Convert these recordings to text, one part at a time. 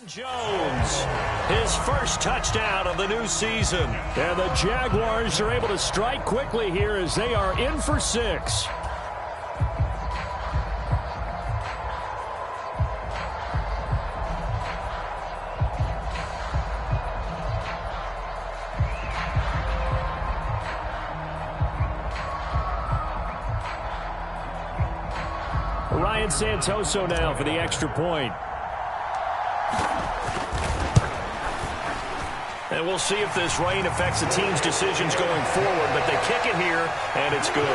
Jones, his first touchdown of the new season. And the Jaguars are able to strike quickly here as they are in for 6. Ryan Santoso now for the extra point. And we'll see if this rain affects the team's decisions going forward, but they kick it here, and it's good.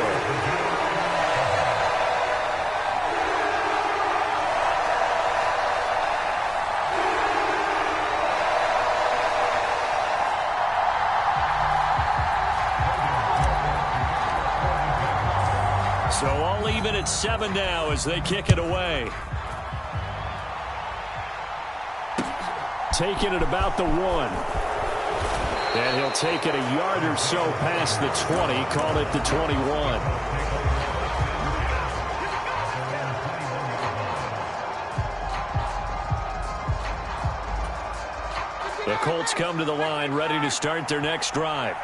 So all even at 7 now as they kick it away. Taking it about the 1. And he'll take it a yard or so past the 20, call it the 21. The Colts come to the line ready to start their next drive.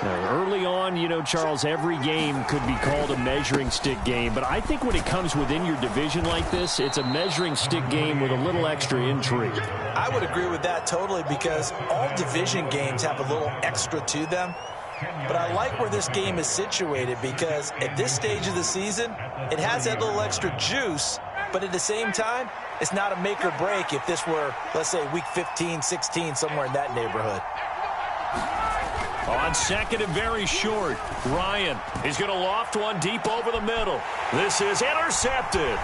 Now, early on, you know, Charles, every game could be called a measuring stick game. But I think when it comes within your division like this, it's a measuring stick game with a little extra intrigue. I would agree with that totally because all division games have a little extra to them. But I like where this game is situated because at this stage of the season, it has that little extra juice. But at the same time, it's not a make or break if this were, let's say, week 15, 16, somewhere in that neighborhood. On second and very short, Ryan is going to loft one deep over the middle. This is intercepted.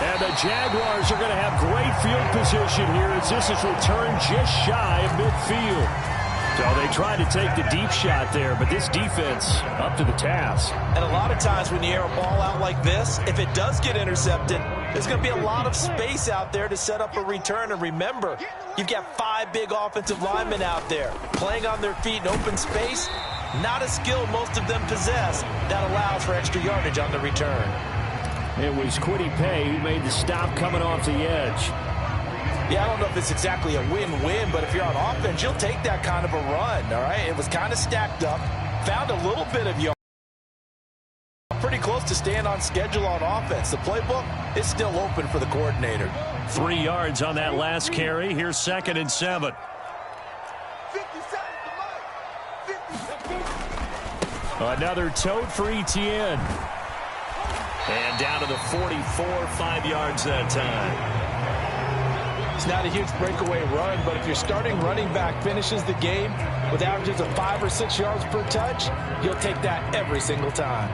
And the Jaguars are going to have great field position here as this is returned just shy of midfield. So they tried to take the deep shot there, but this defense up to the task. And a lot of times when you air a ball out like this, if it does get intercepted, there's going to be a lot of space out there to set up a return. And remember, you've got 5 big offensive linemen out there playing on their feet in open space. Not a skill most of them possess that allows for extra yardage on the return. It was Kwity Paye who made the stop coming off the edge. Yeah, I don't know if it's exactly a win-win, but if you're on offense, you'll take that kind of a run, all right? It was kind of stacked up, found a little bit of yard. Pretty close to staying on schedule on offense. The playbook is still open for the coordinator. 3 yards on that last carry. Here's 2nd and 7. Another tote for Etienne. And down to the 44, 5 yards that time. It's not a huge breakaway run, but if your starting running back finishes the game with averages of 5 or 6 yards per touch, you'll take that every single time.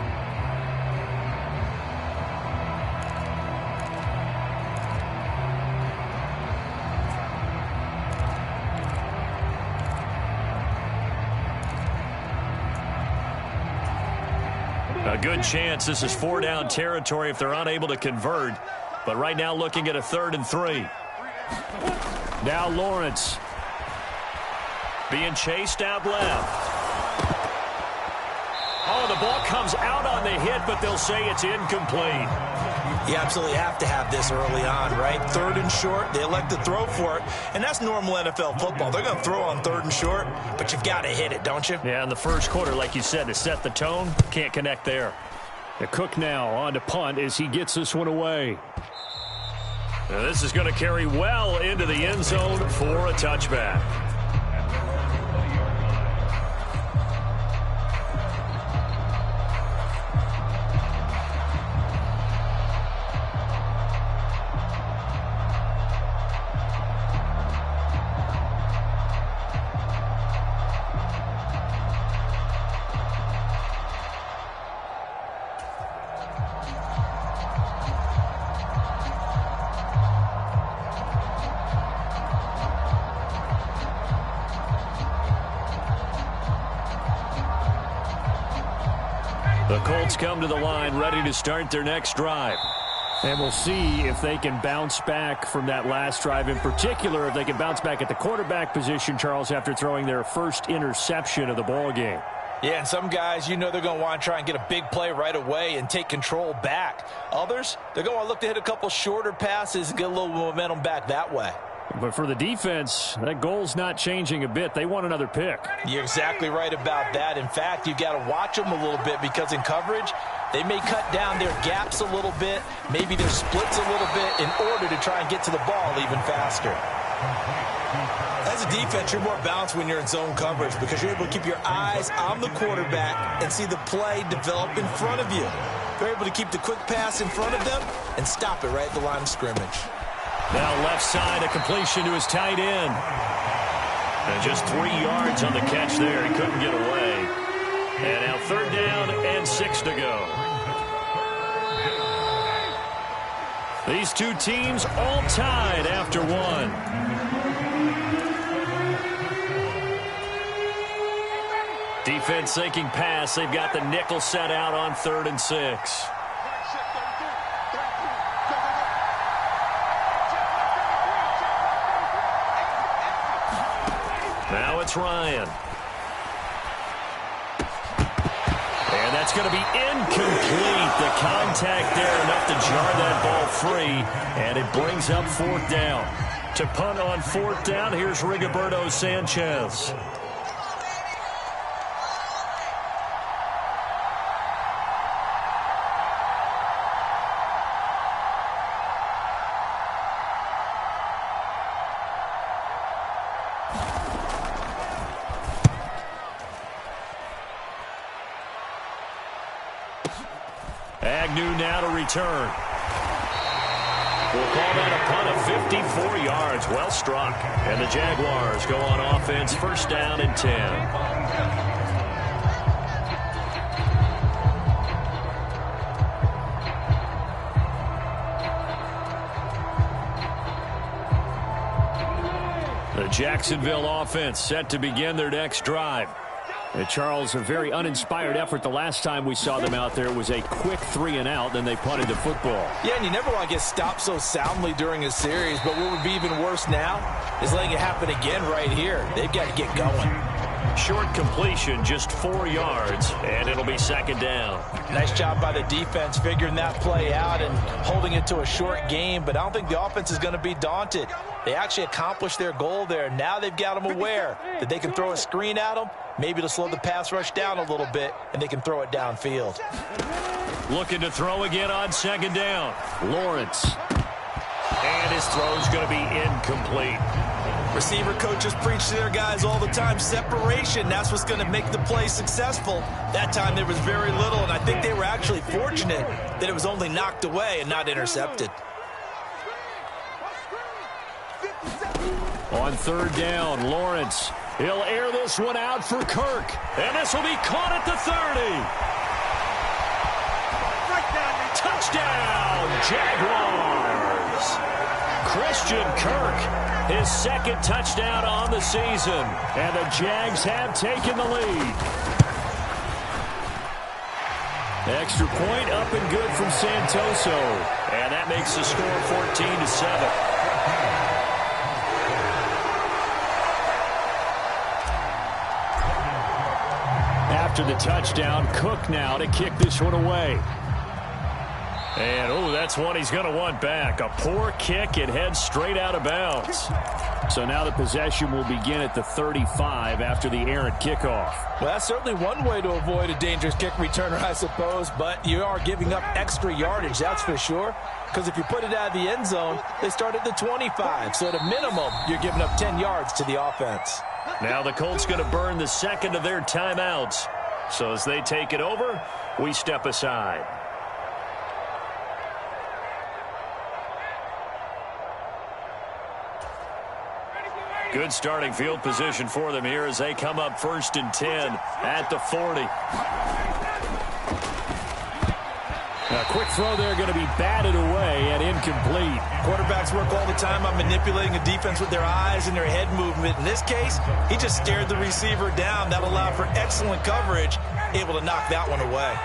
A good chance this is 4-down territory if they're unable to convert. But right now looking at a 3rd and 3. Now Lawrence. Being chased out left. Oh, the ball comes out on the hit, but they'll say it's incomplete. You absolutely have to have this early on, right? 3rd and short, they elect to throw for it, and that's normal NFL football. They're going to throw on 3rd and short, but you've got to hit it, don't you? Yeah, in the first quarter, like you said, to set the tone, can't connect there. The Cook now on to punt as he gets this one away. Now this is going to carry well into the end zone for a touchback. The Colts come to the line ready to start their next drive. And we'll see if they can bounce back from that last drive. In particular, if they can bounce back at the quarterback position, Charles, after throwing their first interception of the ball game. Yeah, and some guys, you know they're going to want to try and get a big play right away and take control back. Others, they're going to look to hit a couple shorter passes and get a little momentum back that way. But for the defense, that goal's not changing a bit. They want another pick. You're exactly right about that. In fact, you've got to watch them a little bit because in coverage, they may cut down their gaps a little bit, maybe their splits a little bit in order to try and get to the ball even faster. As a defense, you're more balanced when you're in zone coverage because you're able to keep your eyes on the quarterback and see the play develop in front of you. You're able to keep the quick pass in front of them and stop it right at the line of scrimmage. Now left side, a completion to his tight end. And just 3 yards on the catch there. He couldn't get away. And now 3rd down and 6 to go. These two teams all tied after one. Defense sinking pass. They've got the nickel set out on 3rd and 6. Now it's Ryan. And that's going to be incomplete. The contact there enough to jar that ball free. And it brings up 4th down. To punt on 4th down, here's Rigoberto Sanchez. Agnew now to return. We'll call that a punt of 54 yards. Well struck. And the Jaguars go on offense, 1st down and 10. The Jacksonville offense set to begin their next drive. Charles, a very uninspired effort the last time we saw them out there. It was a quick 3-and-out, then they punted the football. Yeah, and you never want to get stopped so soundly during a series, but what would be even worse now is letting it happen again right here. They've got to get going. Short completion, just 4 yards, and it'll be 2nd down. Nice job by the defense figuring that play out and holding it to a short game, but I don't think the offense is going to be daunted. They actually accomplished their goal there. Now they've got them aware that they can throw a screen at them, maybe to slow the pass rush down a little bit, and they can throw it downfield. Looking to throw again on 2nd down. Lawrence. And his throw's going to be incomplete. Receiver coaches preach to their guys all the time. Separation, that's what's going to make the play successful. That time there was very little, and I think they were actually fortunate that it was only knocked away and not intercepted. On 3rd down, Lawrence. He'll air this one out for Kirk. And this will be caught at the 30. Touchdown, Jaguars. Christian Kirk, his 2nd touchdown on the season. And the Jags have taken the lead. Extra point up and good from Santoso. And that makes the score 14-7. After the touchdown, Cook now to kick this one away. And, oh, that's one he's going to want back. A poor kick. It heads straight out of bounds. So now the possession will begin at the 35 after the errant kickoff. Well, that's certainly one way to avoid a dangerous kick returner, I suppose, but you are giving up extra yardage, that's for sure. Because if you put it out of the end zone, they start at the 25. So at a minimum, you're giving up 10 yards to the offense. Now the Colts going to burn the 2nd of their timeouts. So as they take it over, we step aside. Good starting field position for them here as they come up 1st and 10 at the 40. A quick throw there going to be batted away and incomplete. Quarterbacks work all the time on manipulating a defense with their eyes and their head movement. In this case, he just stared the receiver down. That allowed for excellent coverage, able to knock that one away.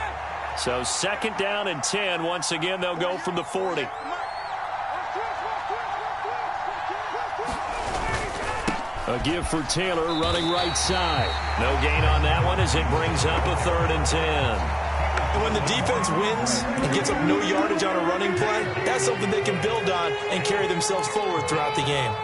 So 2nd down and 10. Once again, they'll go from the 40. A give for Taylor running right side. No gain on that one as it brings up a 3rd and 10. And when the defense wins and gives up no yardage on a running play, that's something they can build on and carry themselves forward throughout the game.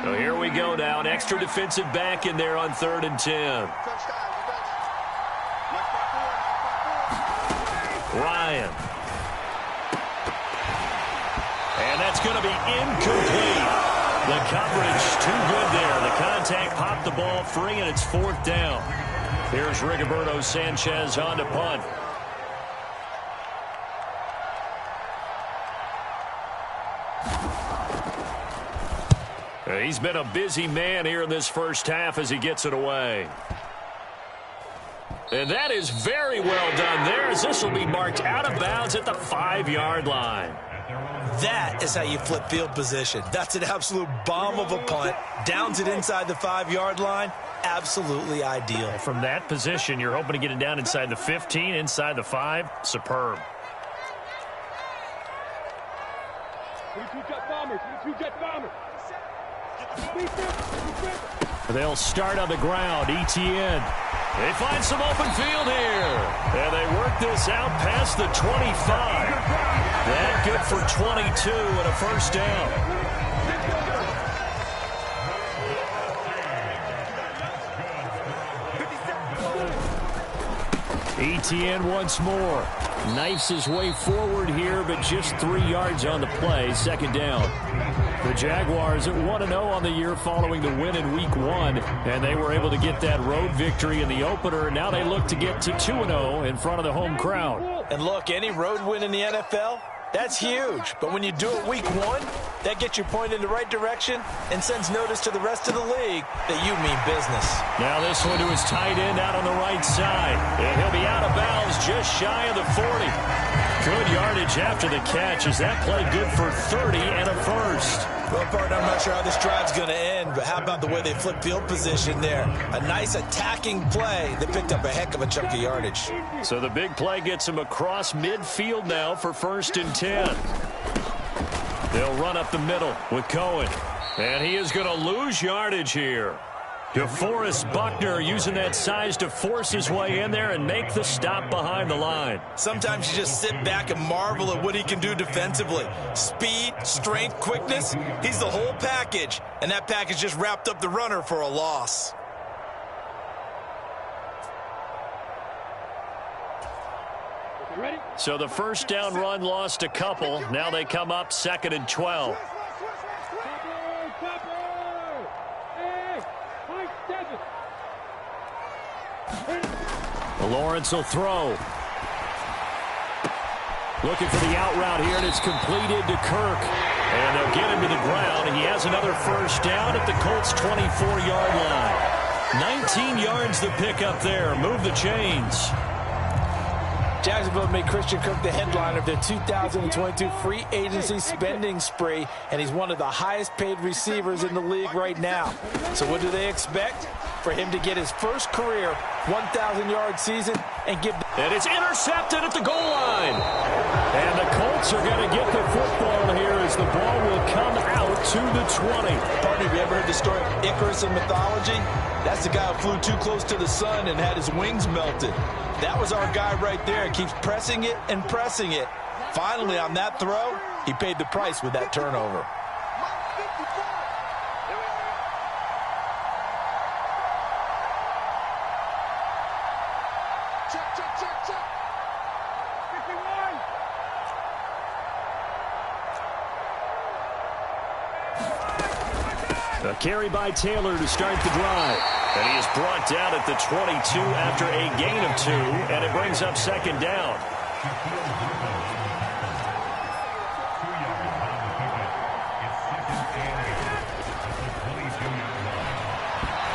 So here we go now. An extra defensive back in there on 3rd and 10. Ryan. And that's going to be incomplete. The coverage too good there. The contact popped the ball free, and it's 4th down. Here's Rigoberto Sanchez on to punt. He's been a busy man here in this first half as he gets it away. And that is very well done there, as this will be marked out of bounds at the 5-yard line. That is how you flip field position. That's an absolute bomb of a punt. Downs it inside the 5-yard line. Absolutely ideal. From that position, you're hoping to get it down inside the 15, inside the 5. Superb. 22 jet bombers. 22 jet bombers. They'll start on the ground. ETN. They find some open field here. And they work this out past the 25. That good for 22 and a 1st down. ETN once more. Knifes his way forward here, but just 3 yards on the play. 2nd down. The Jaguars at 1-0 on the year following the win in Week 1, and they were able to get that road victory in the opener. Now they look to get to 2-0 in front of the home crowd. And look, any road win in the NFL, that's huge. But when you do it Week 1, that gets you pointed in the right direction and sends notice to the rest of the league that you mean business. Now this one to his tight end out on the right side. And he'll be out of bounds just shy of the 40. Good yardage after the catch. Is that play good for 30 and a 1st? Well, partner, I'm not sure how this drive's going to end, but how about the way they flip field position there? A nice attacking play that picked up a heck of a chunk of yardage. So the big play gets him across midfield now for 1st and 10. They'll run up the middle with Cohen. And he is going to lose yardage here. DeForest Buckner using that size to force his way in there and make the stop behind the line. Sometimes you just sit back and marvel at what he can do defensively. Speed, strength, quickness, he's the whole package. And that package just wrapped up the runner for a loss. So the 1st down run lost a couple. Now they come up 2nd and 12. Lawrence will throw. Looking for the out route here, and it's completed to Kirk. And they'll get him to the ground. He has another 1st down at the Colts' 24-yard line. 19 yards to pick up there. Move the chains. Jacksonville made Christian Kirk the headliner of their 2022 free agency spending spree, and he's one of the highest paid receivers in the league right now. So what do they expect? For him to get his first career 1,000-yard season and give... And it's intercepted at the goal line. And the Colts are going to get the football here as the ball will come out to the 20. Partner, have you ever heard the story of Icarus in mythology? That's the guy who flew too close to the sun and had his wings melted. That was our guy right there. He keeps pressing it and pressing it. Finally, on that throw, he paid the price with that turnover. A carry by Taylor to start the drive. And he is brought down at the 22 after a gain of 2, and it brings up 2nd down.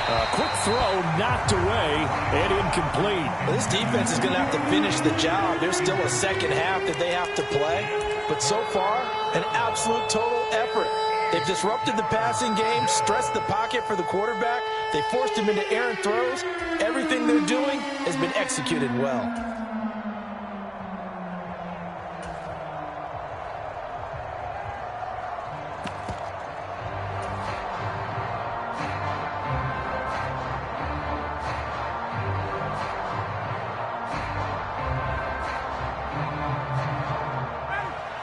A quick throw knocked away and incomplete. Well, this defense is going to have to finish the job. There's still a second half that they have to play. But so far, an absolute total effort. They've disrupted the passing game, stressed the pocket for the quarterback. They forced him into errant throws. Everything they're doing has been executed well.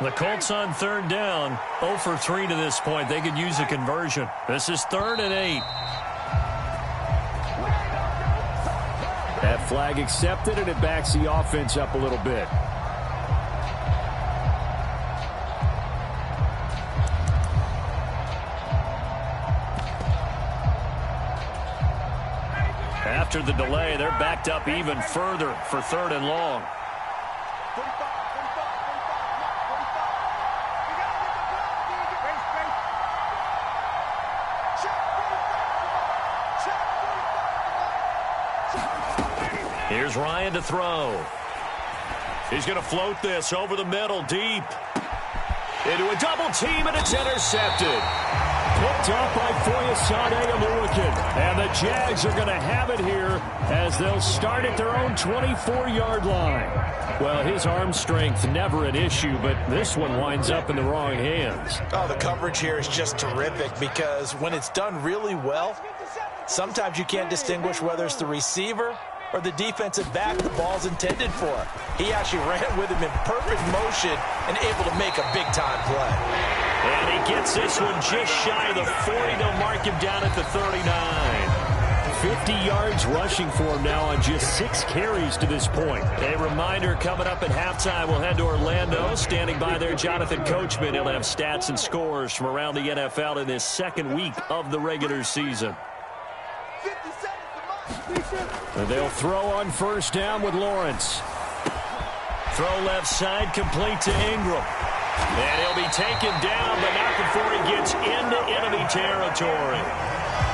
The Colts on third down, 0 for 3 to this point. They could use a conversion. This is 3rd and 8. That flag accepted, and it backs the offense up a little bit. After the delay, they're backed up even further for 3rd and long. Here's Ryan to throw. He's going to float this over the middle, deep. Into a double team, and it's intercepted. Picked off by Foyesade Aluakin. And the Jags are going to have it here as they'll start at their own 24-yard line. Well, his arm strength never an issue, but this one winds up in the wrong hands. Oh, the coverage here is just terrific because when it's done really well, sometimes you can't distinguish whether it's the receiver or the defensive back the ball's intended for. He actually ran with him in perfect motion and able to make a big-time play. And he gets this one just shy of the 40. They'll mark him down at the 39. 50 yards rushing for him now on just 6 carries to this point. A reminder, coming up at halftime, we'll head to Orlando. Standing by there, Jonathan Coachman. He'll have stats and scores from around the NFL in this second week of the regular season. And they'll throw on first down with Lawrence. Throw left side, complete to Ingram. And he'll be taken down, but not before he gets into enemy territory.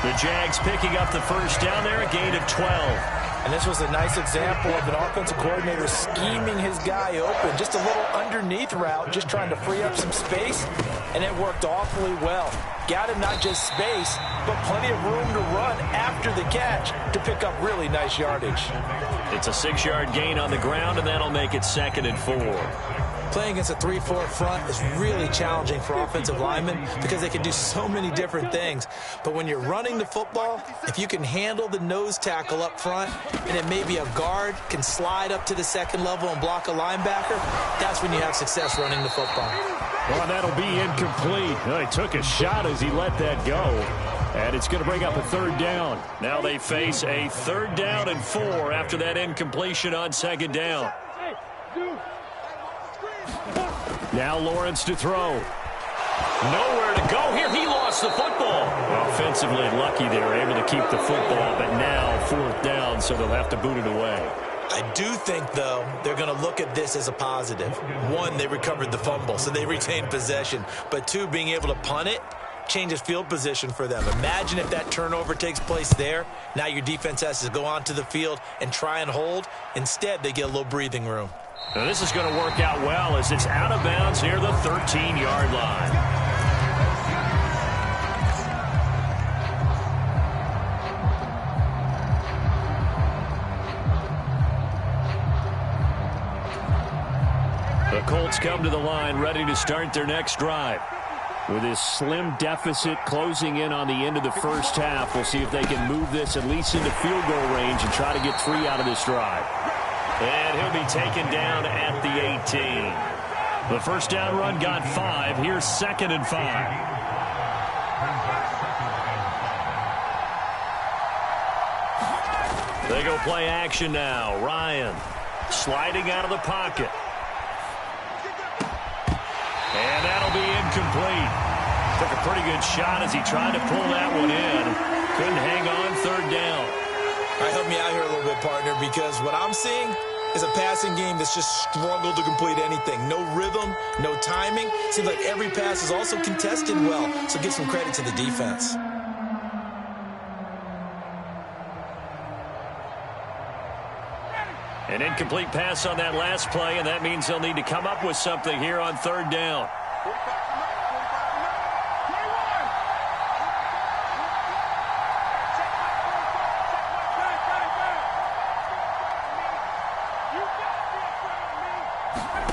The Jags picking up the first down there, a gain of 12. And this was a nice example of an offensive coordinator scheming his guy open. Just a little underneath route, just trying to free up some space, and it worked awfully well. Got him not just space, but plenty of room to run after the catch to pick up really nice yardage. It's a 6-yard gain on the ground, and that'll make it 2nd and 4. Playing against a 3-4 front is really challenging for offensive linemen because they can do so many different things. But when you're running the football, if you can handle the nose tackle up front and then maybe a guard can slide up to the second level and block a linebacker, that's when you have success running the football. Well, that'll be incomplete. Well, he took a shot as he let that go. And it's going to bring up a 3rd down. Now they face a 3rd down and 4 after that incompletion on 2nd down. Now Lawrence to throw. Nowhere to go here. He lost the football. Offensively lucky they were able to keep the football, but now 4th down, so they'll have to boot it away. I do think, though, they're going to look at this as a positive. 1, they recovered the fumble, so they retained possession. But 2, being able to punt it changes field position for them. Imagine if that turnover takes place there. Now your defense has to go onto the field and try and hold. Instead, they get a little breathing room. Now this is going to work out well as it's out of bounds near the 13-yard line. The Colts come to the line ready to start their next drive. With this slim deficit closing in on the end of the first half, we'll see if they can move this at least into field goal range and try to get 3 out of this drive. And he'll be taken down at the 18. The first down run got 5. Here's 2nd and 5. They go play action now. Ryan sliding out of the pocket. And that'll be incomplete. Took a pretty good shot as he tried to pull that one in. Couldn't hang on 3rd down. All right, help me out here a little bit, partner, because what I'm seeing is a passing game that's just struggled to complete anything. No rhythm, no timing. Seems like every pass is also contested well, so give some credit to the defense. An incomplete pass on that last play, and that means they'll need to come up with something here on 3rd down.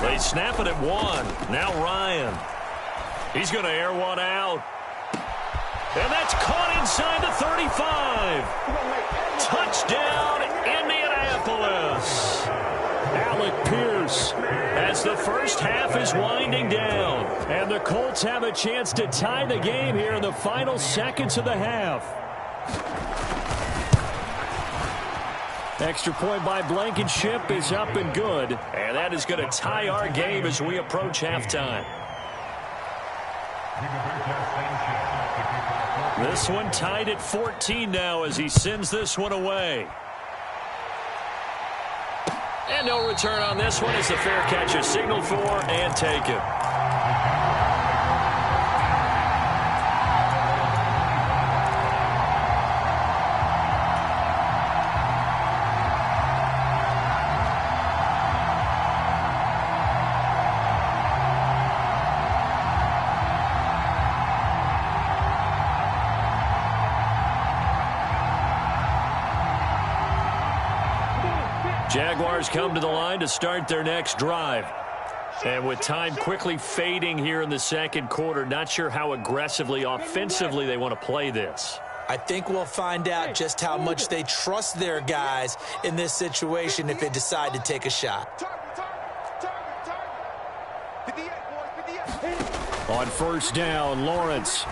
They snap it at 1. Now Ryan. He's going to air one out. And that's caught inside the 35. Touchdown, Indianapolis. Alec Pierce. As the first half is winding down. And the Colts have a chance to tie the game here in the final seconds of the half. Extra point by Blankenship is up and good. And that is going to tie our game as we approach halftime. This one tied at 14 now as he sends this one away. And no return on this one as the fair catch is signaled for and taken. Jaguars come to the line to start their next drive. And with time quickly fading here in the second quarter, not sure how aggressively, offensively they want to play this. I think we'll find out just how much they trust their guys in this situation if they decide to take a shot. On first down, Lawrence.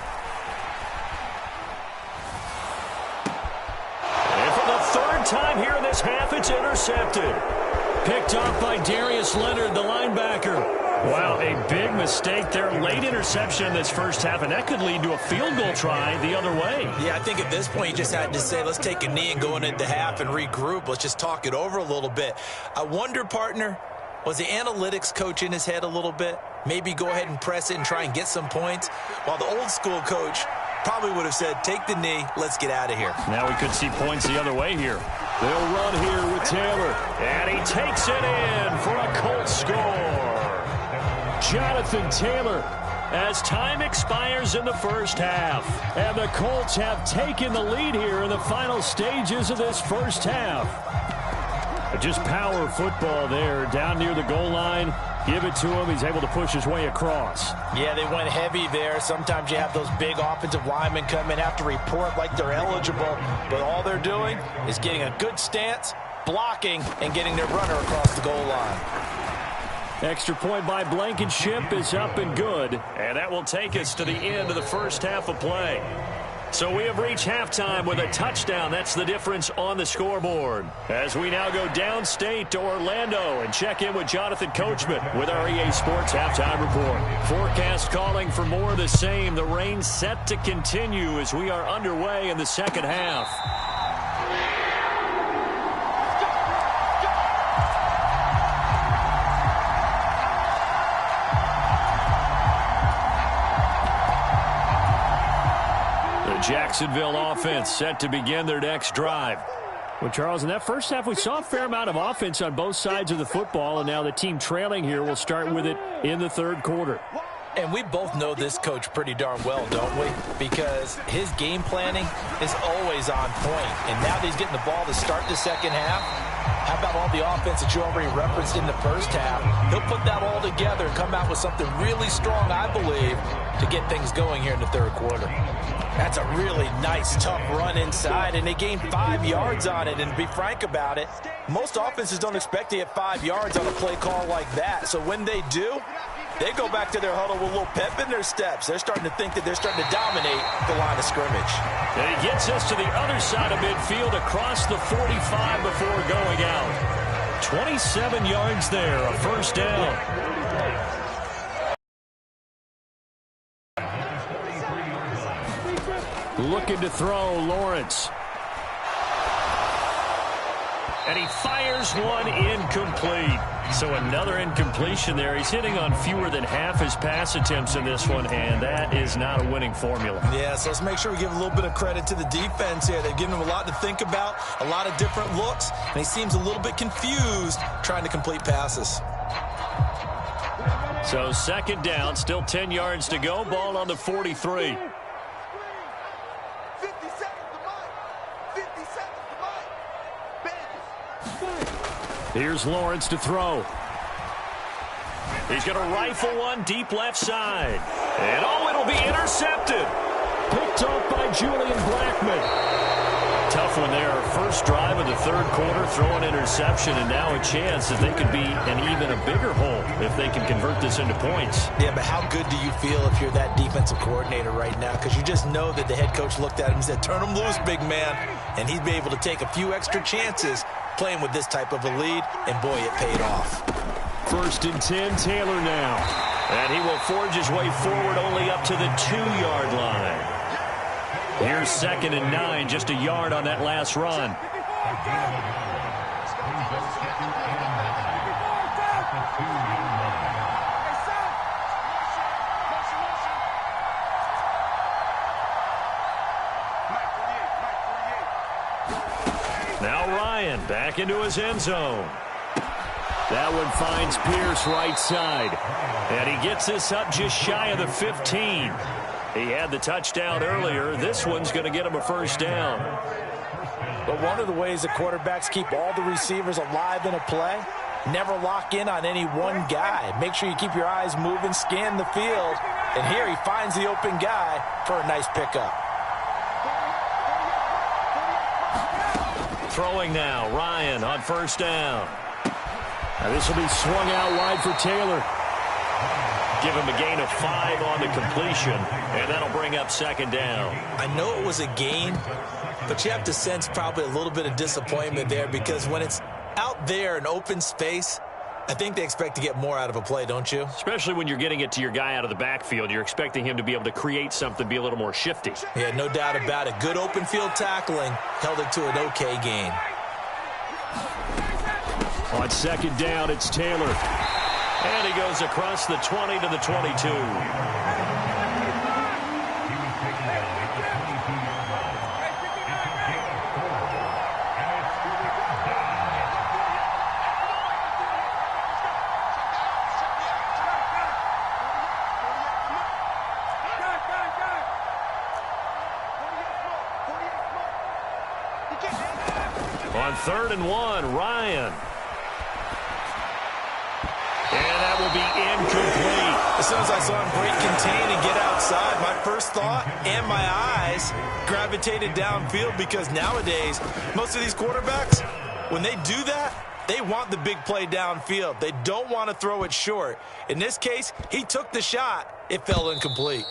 Time here in this half, it's intercepted. Picked off by Darius Leonard, the linebacker. Wow, a big mistake there. Late interception in this first half, and that could lead to a field goal try the other way. Yeah, I think at this point you just had to say, let's take a knee and go into the half and regroup. Let's just talk it over a little bit. I wonder, partner, was the analytics coach in his head a little bit? Maybe go ahead and press it and try and get some points, while the old school coach probably would have said, take the knee, let's get out of here. Now we could see points the other way here. They'll run here with Taylor. And he takes it in for a Colts score. Jonathan Taylor. As time expires in the first half. And the Colts have taken the lead here in the final stages of this first half. Just power football there down near the goal line. Give it to him. He's able to push his way across. Yeah, they went heavy there. Sometimes you have those big offensive linemen come in, have to report like they're eligible. But all they're doing is getting a good stance, blocking, and getting their runner across the goal line. Extra point by Blankenship is up and good. And that will take us to the end of the first half of play. So we have reached halftime with a touchdown. That's the difference on the scoreboard. As we now go downstate to Orlando and check in with Jonathan Coachman with our EA Sports Halftime Report. Forecast calling for more of the same. The rain set to continue as we are underway in the second half. Jacksonville offense set to begin their next drive. Well, Charles, in that first half, we saw a fair amount of offense on both sides of the football, and now the team trailing here will start with it in the third quarter. And we both know this coach pretty darn well, don't we? Because his game planning is always on point. And now that he's getting the ball to start the second half, how about all the offense that you already referenced in the first half? He'll put that all together and come out with something really strong, I believe, to get things going here in the third quarter. That's a really nice, tough run inside, and they gained 5 yards on it. And to be frank about it, most offenses don't expect to get 5 yards on a play call like that. So when they do, they go back to their huddle with a little pep in their steps. They're starting to think that they're starting to dominate the line of scrimmage. And he gets us to the other side of midfield across the 45 before going out. 27 yards there, a first down. Looking to throw, Lawrence. And he fires one incomplete. So another incompletion there. He's hitting on fewer than half his pass attempts in this one, and that is not a winning formula. Yeah, so let's make sure we give a little bit of credit to the defense here. They've given him a lot to think about, a lot of different looks, and he seems a little bit confused trying to complete passes. So second down, still 10 yards to go. Ball on the 43. Here's Lawrence to throw. He's going to rifle one deep left side. And it'll be intercepted. Picked off by Julian Blackman. tough one there. First drive of the third quarter, throw an interception, and now a chance that they could be in even a bigger hole if they can convert this into points. Yeah, but how good do you feel if you're that defensive coordinator right now? Because you just know that the head coach looked at him and said, turn him loose, big man. And he'd be able to take a few extra chances playing with this type of a lead, and boy, it paid off. 1st and 10, Taylor now. And he will forge his way forward only up to the 2-yard line. Here's 2nd and 9, just a yard on that last run. Now Ryan back into his end zone. That one finds Pierce right side. And he gets this up just shy of the 15. He had the touchdown earlier. This one's going to get him a first down. But one of the ways the quarterbacks keep all the receivers alive in a play, never lock in on any one guy. Make sure you keep your eyes moving, scan the field. And here he finds the open guy for a nice pickup. Throwing now, Ryan on first down. Now this will be swung out wide for Taylor. Give him a gain of 5 on the completion, and that'll bring up 2nd down. I know it was a gain, but you have to sense probably a little bit of disappointment there, because when it's out there in open space, I think they expect to get more out of a play, don't you? Especially when you're getting it to your guy out of the backfield. You're expecting him to be able to create something, be a little more shifty. Yeah, no doubt about it. Good open field tackling held it to an okay gain. On 2nd down, it's Taylor. And he goes across the 20 to the 22. On 3rd and 1, Ryan. And that will be incomplete. As soon as I saw him break contain and get outside, my first thought and my eyes gravitated downfield, because nowadays, most of these quarterbacks, when they do that, they want the big play downfield. They don't want to throw it short. In this case, he took the shot. It fell incomplete.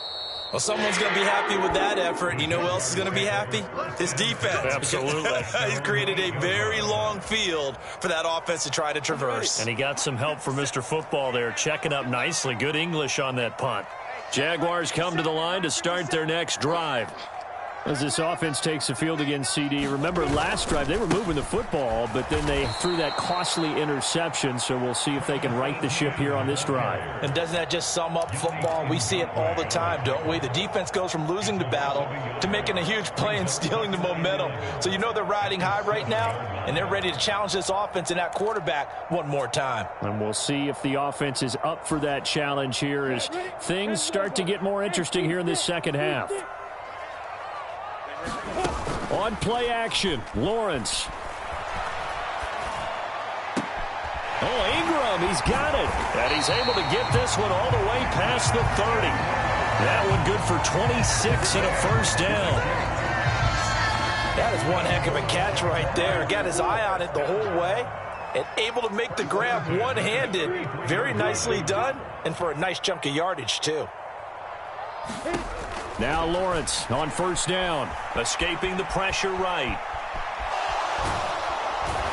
Well, someone's going to be happy with that effort. You know who else is going to be happy? His defense. Absolutely. He's created a very long field for that offense to try to traverse. And he got some help from Mr. Football there, checking up nicely. Good English on that punt. Jaguars come to the line to start their next drive. As this offense takes the field against CD, remember last drive they were moving the football, but then they threw that costly interception, so we'll see if they can right the ship here on this drive. And doesn't that just sum up football? We see it all the time, don't we? The defense goes from losing the battle to making a huge play and stealing the momentum. So you know they're riding high right now, and they're ready to challenge this offense and that quarterback one more time. And we'll see if the offense is up for that challenge here as things start to get more interesting here in this second half. On play action, Lawrence. Oh, Ingram, he's got it. And he's able to get this one all the way past the 30. That one good for 26 and a first down. That is one heck of a catch right there. Got his eye on it the whole way and able to make the grab one-handed. Very nicely done, and for a nice chunk of yardage, too. Now Lawrence on first down. Escaping the pressure right.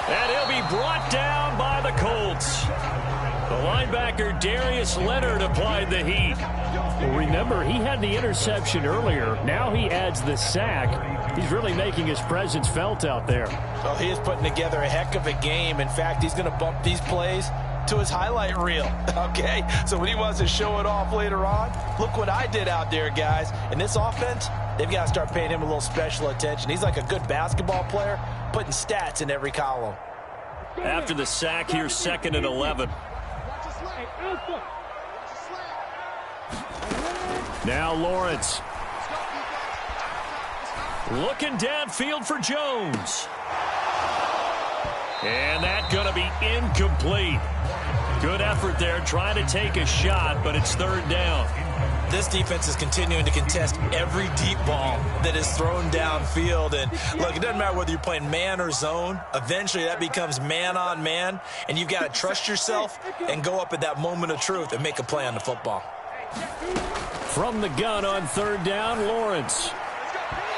And he'll be brought down by the Colts. The linebacker Darius Leonard applied the heat. Well, remember, he had the interception earlier. Now he adds the sack. He's really making his presence felt out there. Well, he is putting together a heck of a game. In fact, he's going to bump these plays to his highlight reel, okay? So when he wants to show it off later on, look what I did out there, guys. In this offense, they've got to start paying him a little special attention. He's like a good basketball player, putting stats in every column. After the sack, here's 2nd and 11. Now Lawrence. Looking downfield for Jones. And that's going to be incomplete. Good effort there trying to take a shot, but it's 3rd down. This defense is continuing to contest every deep ball that is thrown downfield. And look, it doesn't matter whether you're playing man or zone. Eventually, that becomes man on man. And you've got to trust yourself and go up at that moment of truth and make a play on the football. From the gun on third down, Lawrence.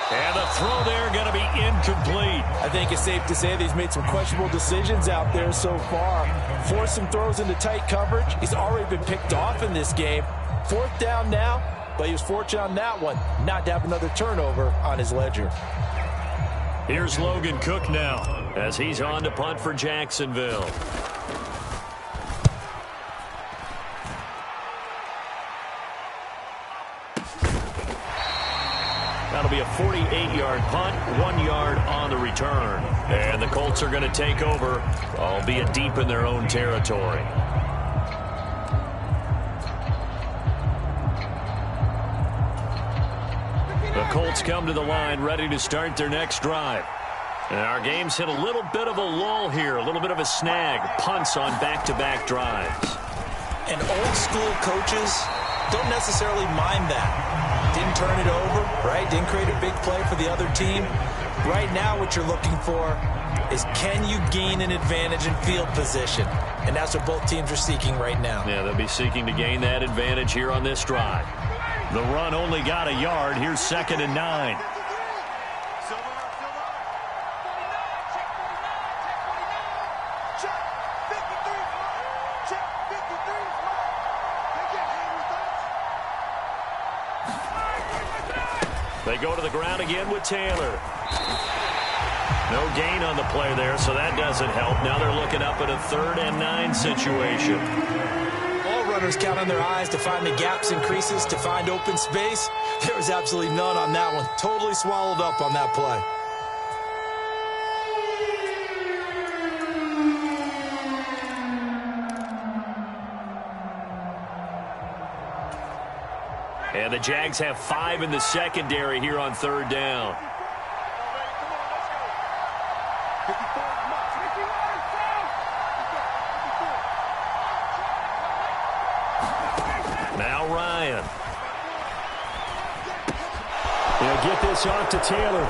And the throw there going to be incomplete. I think it's safe to say that he's made some questionable decisions out there so far. Forced some throws into tight coverage. He's already been picked off in this game. Fourth down now, but he was fortunate on that one not to have another turnover on his ledger. Here's Logan Cook now as he's on to punt for Jacksonville. That'll be a 48-yard punt, 1 yard on the return. And the Colts are going to take over, albeit deep in their own territory. The Colts come to the line ready to start their next drive. And our game's hit a little bit of a lull here, a little bit of a snag. Punts on back-to-back drives. And old school coaches don't necessarily mind that. Didn't turn it over, right? Didn't create a big play for the other team. Right now what you're looking for is, can you gain an advantage in field position? And that's what both teams are seeking right now. Yeah, they'll be seeking to gain that advantage here on this drive. The run only got a yard. Here's 2nd and 9. They go to the ground again with Taylor. No gain on the play there, so that doesn't help. Now they're looking up at a 3rd and 9 situation. All runners count on their eyes to find the gaps and creases, to find open space. There was absolutely none on that one. Totally swallowed up on that play. And the Jags have 5 in the secondary here on 3rd down. Now Ryan. He'll get this off to Taylor.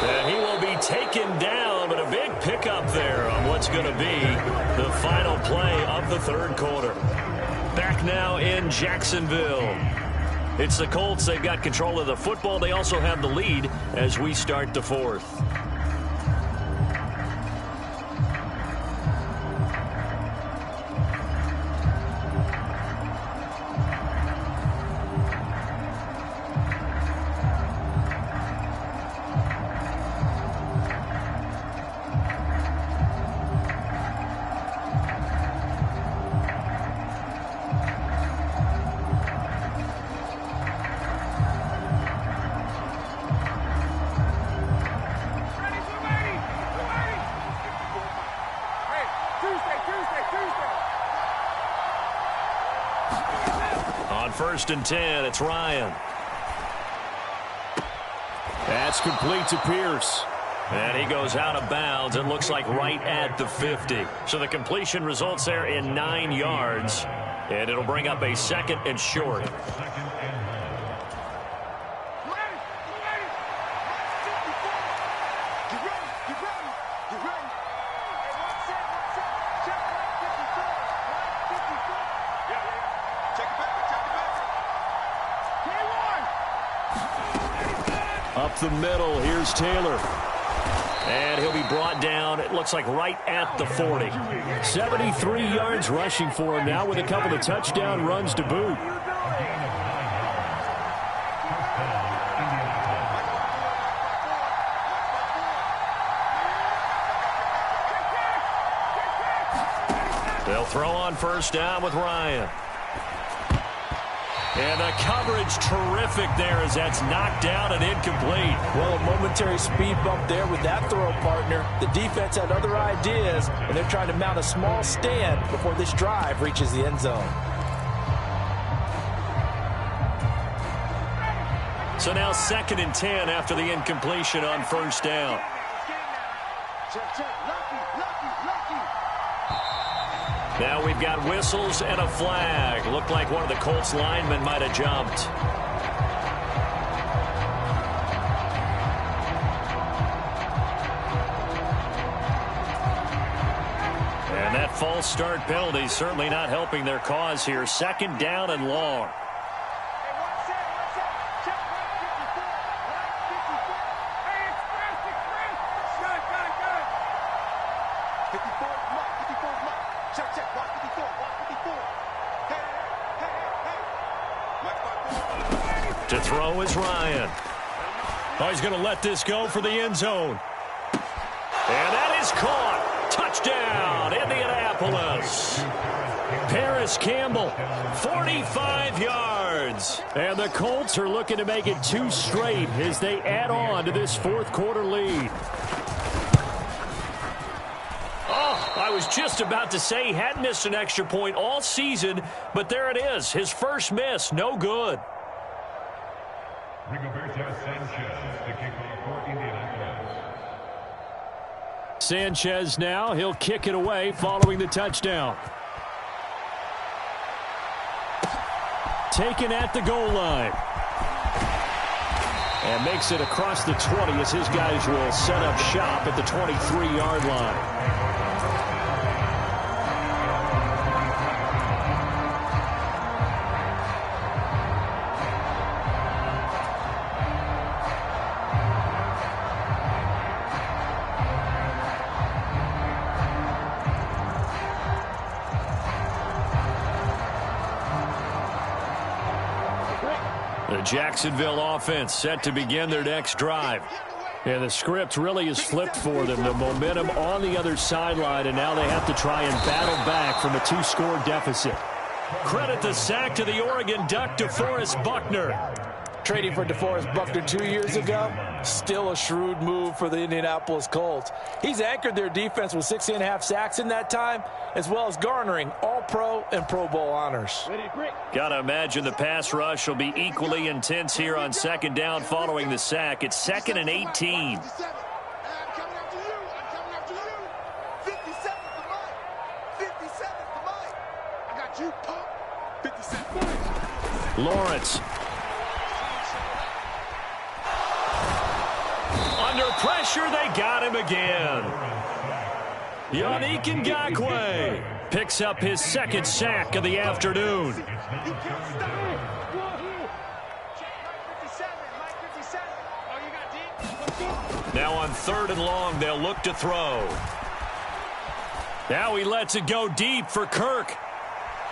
And he will be taken down, but a big pickup there on what's going to be the final play of the 3rd quarter. Back now in Jacksonville. It's the Colts. They've got control of the football. They also have the lead as we start the 4th. On 1st and 10, it's Ryan. That's complete to Pierce. And he goes out of bounds. It looks like right at the 50. So the completion results there in 9 yards. And it'll bring up a 2nd and short. Up the middle, here's Taylor. And he'll be brought down, it looks like right at the 40. 73 yards rushing for him now with a couple of touchdown runs to boot. They'll throw on 1st down with Ryan. And the coverage terrific there as that's knocked down and incomplete. Well, a momentary speed bump there with that throw partner. The defense had other ideas, and they're trying to mount a small stand before this drive reaches the end zone. So now 2nd and 10 after the incompletion on 1st down. Now we've got whistles and a flag. Looked like one of the Colts linemen might have jumped. And that false start penalty certainly not helping their cause here. 2nd down and long. To throw is Ryan. Oh, he's going to let this go for the end zone. And that is caught. Touchdown, Indianapolis. Paris Campbell, 45 yards. And the Colts are looking to make it 2 straight as they add on to this 4th quarter lead. Oh, I was just about to say he hadn't missed an extra point all season, but there it is. His first miss, no good. Sanchez now, he'll kick it away following the touchdown. Taken at the goal line. And makes it across the 20 as his guys will set up shop at the 23-yard line. The Jacksonville offense set to begin their next drive. And the script really is flipped for them. The momentum on the other sideline, and now they have to try and battle back from a 2-score deficit. Credit the sack to the Oregon Duck, DeForest Buckner. Trading for DeForest Buckner 2 years ago, still a shrewd move for the Indianapolis Colts. He's anchored their defense with 6.5 sacks in that time, as well as garnering All-Pro and Pro Bowl honors. Got to imagine the pass rush will be equally intense here on 2nd down following the sack. It's 2nd and 18. Lawrence. Under pressure, they got him again. Yannick Ngakoue picks up his 2nd sack of the afternoon. Now on 3rd and long, they'll look to throw. Now he lets it go deep for Kirk.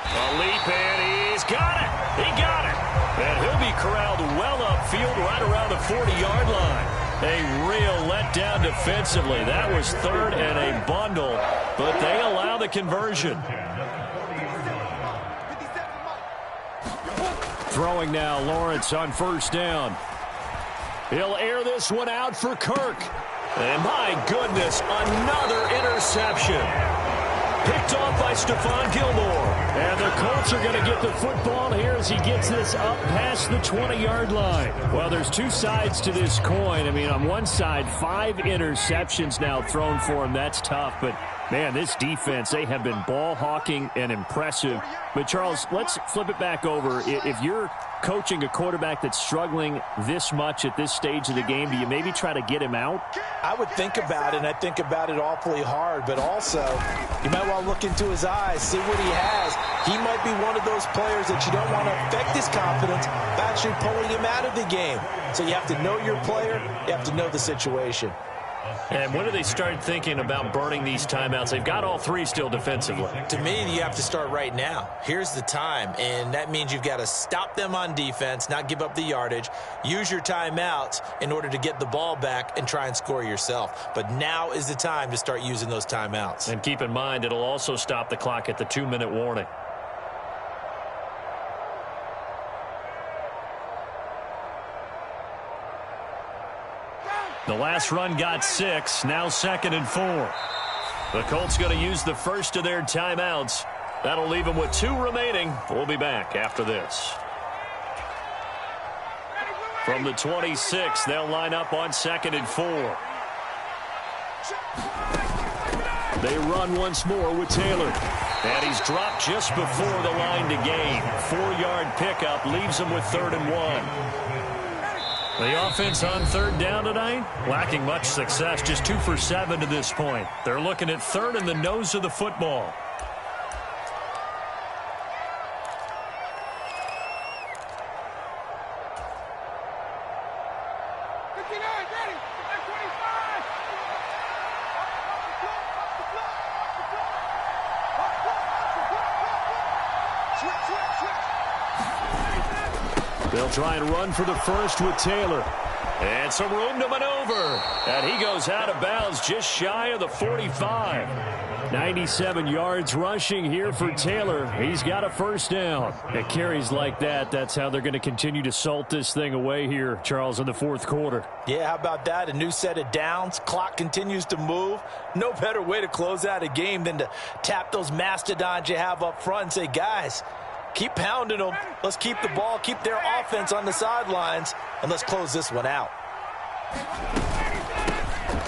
A leap, and he's got it. He got it. And he'll be corralled well upfield right around the 40-yard line. A real letdown defensively. That was 3rd and a bundle, but they allow the conversion. Throwing now, Lawrence on 1st down. He'll air this one out for Kirk. And my goodness, another interception. Picked off by Stephon Gilmore. And the Colts are going to get the football here as he gets this up past the 20-yard line. Well, there's 2 sides to this coin. I mean, on one side, 5 interceptions now thrown for him. That's tough. But, man, this defense, they have been ball hawking and impressive. But, Charles, let's flip it back over. If you're coaching a quarterback that's struggling this much at this stage of the game, do you maybe try to get him out? I would think about it, and I think about it awfully hard. But also, you might want to look into his eyes, see what he has. He might be one of those players that you don't want to affect his confidence by actually pulling him out of the game. So you have to know your player. You have to know the situation. And when do they start thinking about burning these timeouts? They've got all 3 still defensively. To me, you have to start right now. Here's the time, and that means you've got to stop them on defense, not give up the yardage, use your timeouts in order to get the ball back and try and score yourself. But now is the time to start using those timeouts. And keep in mind, it'll also stop the clock at the 2-minute warning. The last run got 6, now 2nd and 4. The Colts going to use the first of their timeouts. That'll leave them with 2 remaining. We'll be back after this. From the 26, they'll line up on 2nd and 4. They run once more with Taylor. And he's dropped just before the line to gain. 4-yard pickup leaves him with 3rd and 1. The offense on 3rd down tonight, lacking much success, just 2 for 7 to this point. They're looking at 3rd and the nose of the football. They'll try and run for the first with Taylor. And some room to maneuver. And he goes out of bounds just shy of the 45. 97 yards rushing here for Taylor. He's got a first down. At carries like that, that's how they're going to continue to salt this thing away here, Charles, in the 4th quarter. Yeah, how about that? A new set of downs. Clock continues to move. No better way to close out a game than to tap those mastodons you have up front and say, guys, keep pounding them. Let's keep the ball, keep their offense on the sidelines, and let's close this one out.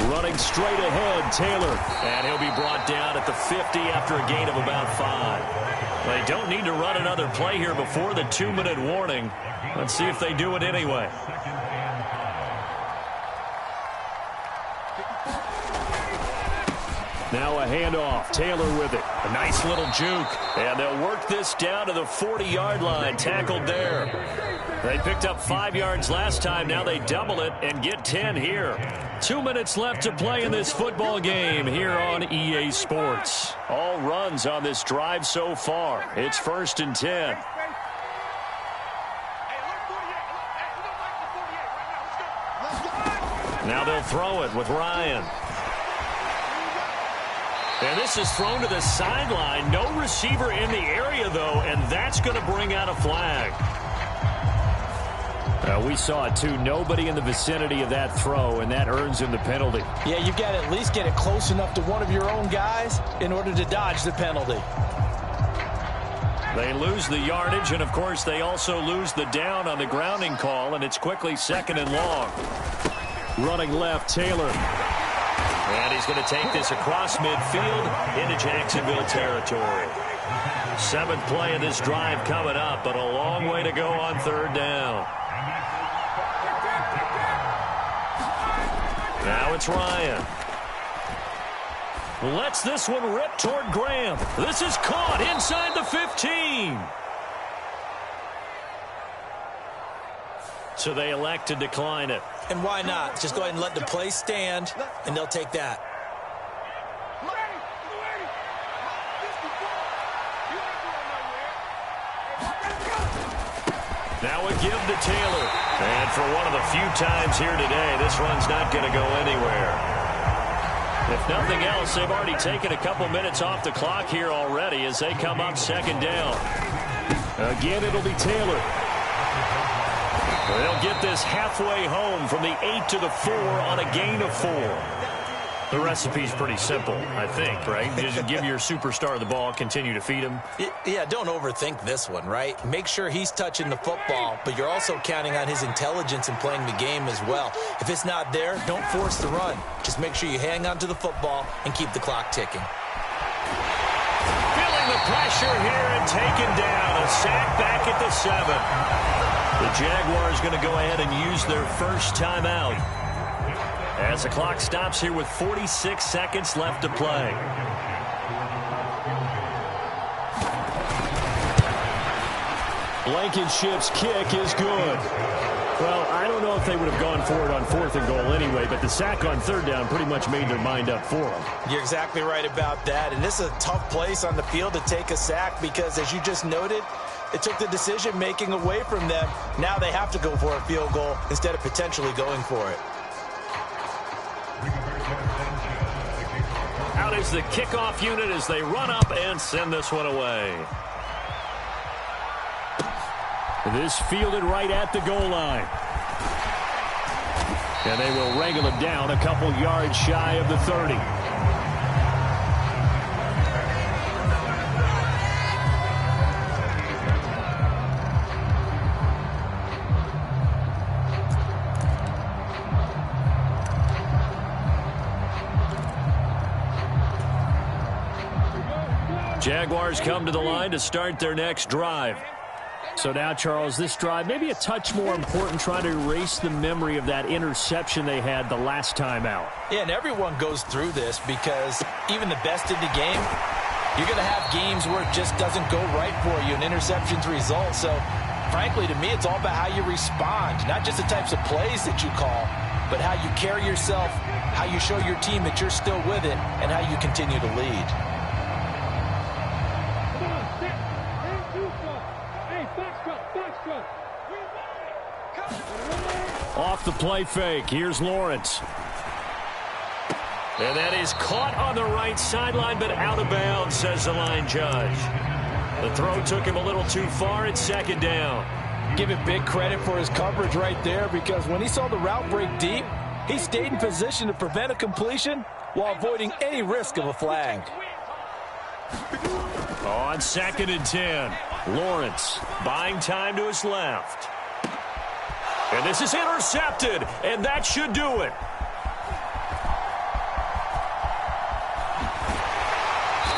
Running straight ahead, Taylor. And he'll be brought down at the 50 after a gain of about 5. They don't need to run another play here before the 2-minute warning. Let's see if they do it anyway. Now a handoff. Taylor with it. A nice little juke. And they'll work this down to the 40-yard line. Tackled there. They picked up 5 yards last time. Now they double it and get 10 here. 2 minutes left to play in this football game here on EA Sports. All runs on this drive so far. It's 1st and 10. Now they'll throw it with Ryan. And this is thrown to the sideline. No receiver in the area, though, and that's going to bring out a flag. We saw it, too. Nobody in the vicinity of that throw, and that earns him the penalty. Yeah, you've got to at least get it close enough to one of your own guys in order to dodge the penalty. They lose the yardage, and, of course, they also lose the down on the grounding call, and it's quickly 2nd and long. Running left, Taylor. And he's going to take this across midfield into Jacksonville territory. 7th play of this drive coming up, but a long way to go on 3rd down. Now it's Ryan. Lets this one rip toward Graham. This is caught inside the 15. So they elect to decline it. And why not? Just go ahead and let the play stand, and they'll take that. Now a give to Taylor. And for one of the few times here today, this run's not going to go anywhere. If nothing else, they've already taken a couple minutes off the clock here already as they come up 2nd down. Again, it'll be Taylor. They'll get this halfway home from the 8 to the 4 on a gain of 4. The recipe's pretty simple, I think, right? Just give your superstar the ball, continue to feed him. Yeah, don't overthink this one, right? Make sure he's touching the football, but you're also counting on his intelligence in playing the game as well. If it's not there, don't force the run. Just make sure you hang on to the football and keep the clock ticking. Feeling the pressure here and taken down. A sack back at the 7. The Jaguars going to go ahead and use their first timeout as the clock stops here with 46 seconds left to play. Blankenship's kick is good. Well, I don't know if they would have gone for it on 4th and goal anyway, but the sack on 3rd down pretty much made their mind up for them. You're exactly right about that, and this is a tough place on the field to take a sack because, as you just noted, it took the decision-making away from them. Now they have to go for a field goal instead of potentially going for it. Out is the kickoff unit as they run up and send this one away. This fielded right at the goal line. And they will wrangle it down a couple yards shy of the 30. Jaguars come to the line to start their next drive. So now, Charles, this drive maybe a touch more important, trying to erase the memory of that interception they had the last time out. Yeah, and everyone goes through this because even the best in the game, you're going to have games where it just doesn't go right for you, and interceptions result. So, frankly, to me, it's all about how you respond, not just the types of plays that you call, but how you carry yourself, how you show your team that you're still with it, and how you continue to lead. Off the play fake, here's Lawrence. And that is caught on the right sideline, but out of bounds, says the line judge. The throw took him a little too far. It's second down. Give him big credit for his coverage right there, because when he saw the route break deep, he stayed in position to prevent a completion while avoiding any risk of a flag. On 2nd and 10, Lawrence buying time to his left. And this is intercepted, and that should do it.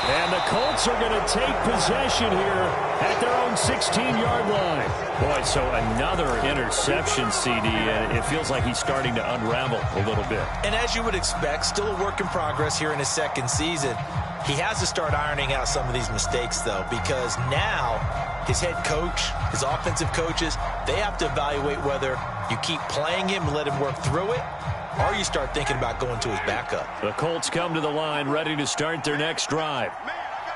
And the Colts are going to take possession here at their own 16-yard line. Boy, so another interception, CD, and it feels like he's starting to unravel a little bit. And as you would expect, still a work in progress here in his second season. He has to start ironing out some of these mistakes, though, because now his head coach, his offensive coaches, they have to evaluate whether you keep playing him and let him work through it, or you start thinking about going to his backup. The Colts come to the line ready to start their next drive.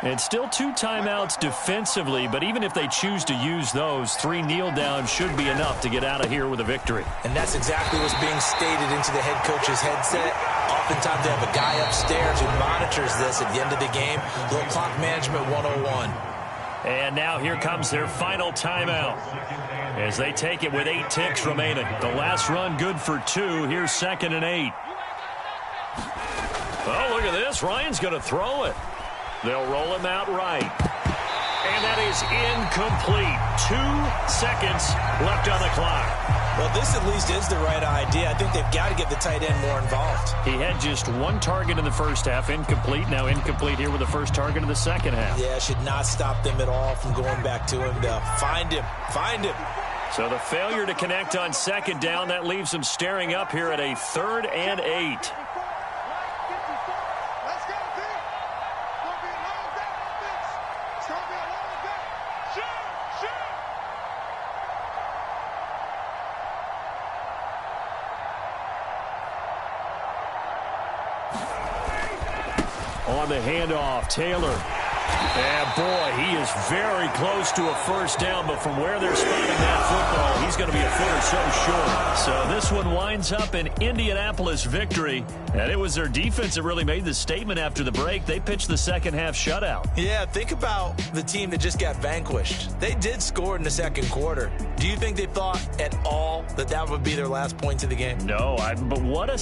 And still 2 timeouts defensively, but even if they choose to use those, 3 kneel downs should be enough to get out of here with a victory. And that's exactly what's being stated into the head coach's headset. Oftentimes they have a guy upstairs who monitors this at the end of the game. Little clock management 101. And now here comes their final timeout as they take it with 8 ticks remaining. The last run good for 2. Here's 2nd and 8. Oh, look at this. Ryan's going to throw it. They'll roll him out right. And that is incomplete. 2 seconds left on the clock. Well, this at least is the right idea. I think they've got to get the tight end more involved. He had just 1 target in the first half, incomplete. Now incomplete here with the first target in the second half. Yeah, should not stop them at all from going back to him to find him. Find him. So the failure to connect on 2nd down, that leaves them staring up here at a 3rd and 8. On the handoff, Taylor. And boy, he is very close to a first down, but from where they're spotting that football, he's going to be a foot or so short. So this one winds up an Indianapolis victory, and it was their defense that really made the statement after the break. They pitched the second half shutout. Yeah, think about the team that just got vanquished. They did score in the second quarter. Do you think they thought at all that that would be their last points of the game? No, but what a